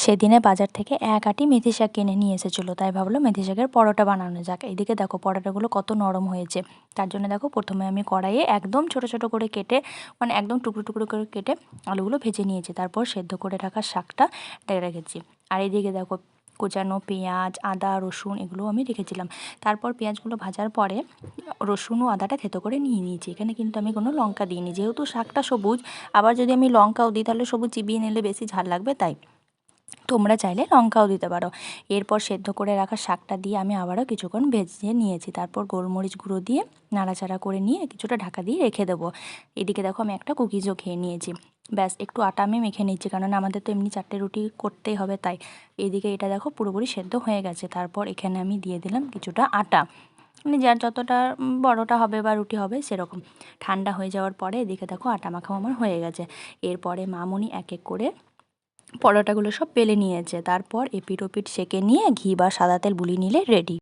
সেদিনে বাজার থেকে এক আঁটি মেথি শাক কিনে নিয়ে এসেছিলো, তাই ভাবলো মেথি শাকের পরোটা বানানো যাক। এদিকে দেখো পরোটাগুলো কত নরম হয়েছে। তার জন্য দেখো প্রথমে আমি কড়াইয়ে একদম ছোট ছোট করে কেটে, মানে একদম টুকরো টুকরো করে কেটে আলুগুলো ভেজে নিয়েছি। তারপর সেদ্ধ করে রাখা শাকটা রেখেছি। আর এদিকে দেখো কুচানো পেঁয়াজ, আদা, রসুন এগুলো আমি রেখেছিলাম। তারপর পেঁয়াজগুলো ভাজার পরে রসুন ও আদাটা থেতো করে নিয়ে নিয়েছি। এখানে কিন্তু আমি কোনো লঙ্কা দিইনি, যেহেতু শাকটা সবুজ, আবার যদি আমি লঙ্কাও দিই তাহলে সবুজ চিবিয়ে নিলে বেশি ঝাল লাগবে, তাই তোমরা চাইলে লঙ্কাও দিতে পারো। এরপর সেদ্ধ করে রাখা শাকটা দিয়ে আমি আবারও কিছুক্ষণ ভেজে নিয়েছি। তারপর গোলমরিচ গুঁড়ো দিয়ে নাড়াচাড়া করে নিয়ে কিছুটা ঢাকা দিয়ে রেখে দেবো। এদিকে দেখো আমি একটা কুকিজও খেয়ে নিয়েছি। ব্যাস একটু আটা আমি মেখে নিচ্ছি, কারণ আমাদের তো এমনি 4টে রুটি করতেই হবে, তাই। এদিকে এটা দেখো পুরোপুরি সেদ্ধ হয়ে গেছে। তারপর এখানে আমি দিয়ে দিলাম কিছুটা আটা, মানে যার যতটা বড়টা হবে বা রুটি হবে সেরকম। ঠান্ডা হয়ে যাওয়ার পরে এদিকে দেখো আটা মাখাও আমার হয়ে গেছে। এরপরে মামুনি এক এক করে পরোটাগুলো সব বেলে নিয়েছে। তারপর এপিঠ ওপিঠ সেঁকে নিয়ে ঘি বা সাদা তেল বুলিয়ে নিলে রেডি।